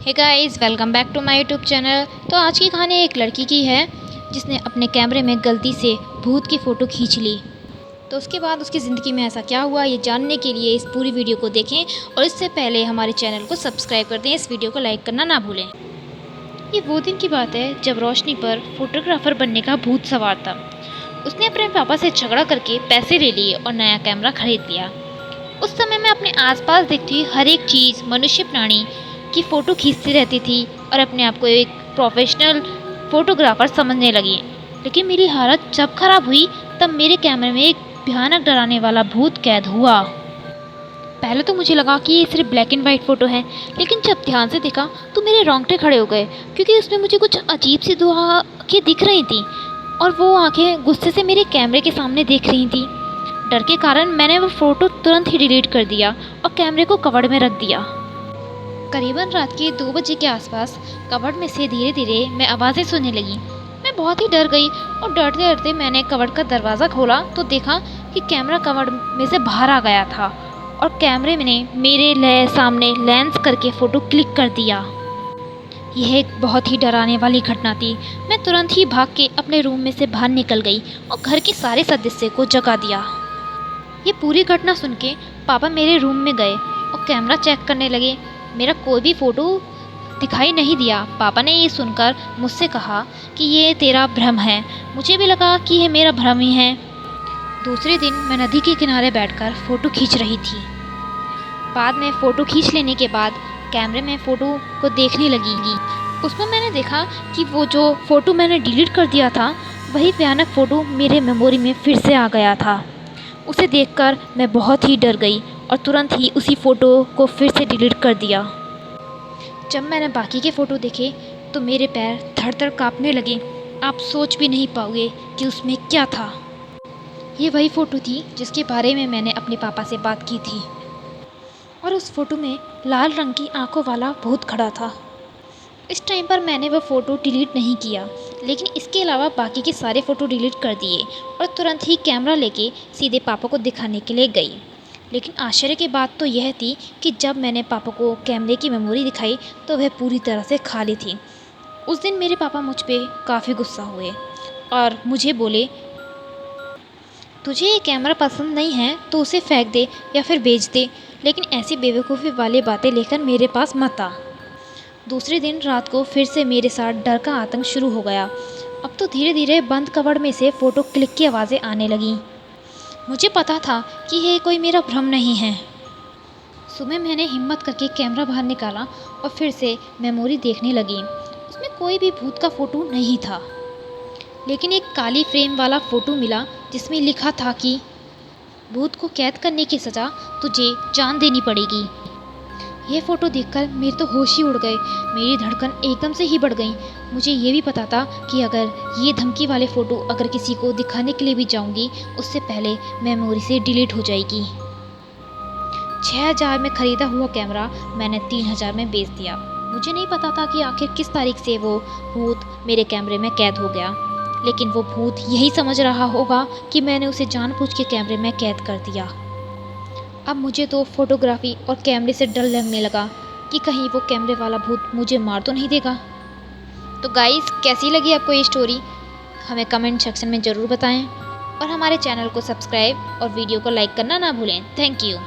Hey guys, welcome back to my YouTube channel. तो आज की कहानी एक लड़की की है जिसने अपने कैमरे में गलती से भूत की फ़ोटो खींच ली। तो उसके बाद उसकी ज़िंदगी में ऐसा क्या हुआ, ये जानने के लिए इस पूरी वीडियो को देखें और इससे पहले हमारे चैनल को सब्सक्राइब कर दें। इस वीडियो को लाइक करना ना भूलें। ये वो दिन की बात है जब रोशनी पर फोटोग्राफ़र बनने का भूत सवार था। उसने अपने पापा से झगड़ा करके पैसे ले लिए और नया कैमरा खरीद लिया। उस समय मैं अपने आसपास दिखती हर एक चीज़, मनुष्य, प्राणी की फ़ोटो खींचती रहती थी और अपने आप को एक प्रोफेशनल फ़ोटोग्राफ़र समझने लगी। लेकिन मेरी हालत जब ख़राब हुई तब मेरे कैमरे में एक भयानक डराने वाला भूत कैद हुआ। पहले तो मुझे लगा कि ये सिर्फ ब्लैक एंड वाइट फ़ोटो है, लेकिन जब ध्यान से देखा तो मेरे रोंगटे खड़े हो गए, क्योंकि उसमें मुझे कुछ अजीब सी दो आँखें दिख रही थी और वो आँखें गुस्से से मेरे कैमरे के सामने देख रही थी। डर के कारण मैंने वो फ़ोटो तुरंत ही डिलीट कर दिया और कैमरे को कवर्ड में रख दिया। करीबन रात के 2 बजे के आसपास कवर्ड में से धीरे धीरे मैं आवाज़ें सुनने लगी। मैं बहुत ही डर गई और डरते डरते मैंने कवर्ड का दरवाज़ा खोला तो देखा कि कैमरा कवर्ड में से बाहर आ गया था और कैमरे ने मेरे सामने लेंस करके फ़ोटो क्लिक कर दिया। यह एक बहुत ही डराने वाली घटना थी। मैं तुरंत ही भाग के अपने रूम में से बाहर निकल गई और घर के सारे सदस्य को जगा दिया। ये पूरी घटना सुन के पापा मेरे रूम में गए और कैमरा चेक करने लगे। मेरा कोई भी फ़ोटो दिखाई नहीं दिया। पापा ने ये सुनकर मुझसे कहा कि ये तेरा भ्रम है। मुझे भी लगा कि ये मेरा भ्रम ही है। दूसरे दिन मैं नदी के किनारे बैठकर फ़ोटो खींच रही थी। बाद में फ़ोटो खींच लेने के बाद कैमरे में फ़ोटो को देखने लगी। उसमें मैंने देखा कि वो जो फ़ोटो मैंने डिलीट कर दिया था वही भयानक फ़ोटो मेरे मेमोरी में फिर से आ गया था। उसे देखकर मैं बहुत ही डर गई और तुरंत ही उसी फ़ोटो को फिर से डिलीट कर दिया। जब मैंने बाकी के फ़ोटो देखे तो मेरे पैर थर-थर काँपने लगे। आप सोच भी नहीं पाओगे कि उसमें क्या था। ये वही फ़ोटो थी जिसके बारे में मैंने अपने पापा से बात की थी और उस फ़ोटो में लाल रंग की आँखों वाला भूत खड़ा था। इस टाइम पर मैंने वह फ़ोटो डिलीट नहीं किया, लेकिन इसके अलावा बाकी के सारे फ़ोटो डिलीट कर दिए और तुरंत ही कैमरा लेके सीधे पापा को दिखाने के लिए गई। लेकिन आश्चर्य की बात तो यह थी कि जब मैंने पापा को कैमरे की मेमोरी दिखाई तो वह पूरी तरह से खाली थी। उस दिन मेरे पापा मुझ पर काफ़ी गुस्सा हुए और मुझे बोले, तुझे ये कैमरा पसंद नहीं है तो उसे फेंक दे या फिर बेच दे, लेकिन ऐसी बेवकूफ़ी वाली बातें लेकर मेरे पास मत आ। दूसरे दिन रात को फिर से मेरे साथ डर का आतंक शुरू हो गया। अब तो धीरे धीरे बंद कवर्ड में से फ़ोटो क्लिक की आवाज़ें आने लगीं। मुझे पता था कि ये कोई मेरा भ्रम नहीं है। सुबह मैंने हिम्मत करके कैमरा बाहर निकाला और फिर से मेमोरी देखने लगी। उसमें कोई भी भूत का फ़ोटो नहीं था, लेकिन एक काली फ्रेम वाला फ़ोटो मिला जिसमें लिखा था कि भूत को कैद करने की सज़ा तुझे जान देनी पड़ेगी। यह फ़ोटो देखकर मेरे तो होश ही उड़ गए। मेरी धड़कन एकदम से ही बढ़ गई। मुझे ये भी पता था कि अगर ये धमकी वाले फ़ोटो अगर किसी को दिखाने के लिए भी जाऊंगी उससे पहले मेमोरी से डिलीट हो जाएगी। 6,000 में ख़रीदा हुआ कैमरा मैंने 3,000 में बेच दिया। मुझे नहीं पता था कि आखिर किस तारीख से वो भूत मेरे कैमरे में कैद हो गया, लेकिन वो भूत यही समझ रहा होगा कि मैंने उसे जानबूझ के कैमरे में कैद कर दिया। अब मुझे तो फ़ोटोग्राफ़ी और कैमरे से डर लगने लगा कि कहीं वो कैमरे वाला भूत मुझे मार तो नहीं देगा। तो गाइस, कैसी लगी आपको ये स्टोरी हमें कमेंट सेक्शन में ज़रूर बताएं और हमारे चैनल को सब्सक्राइब और वीडियो को लाइक करना ना भूलें। Thank you.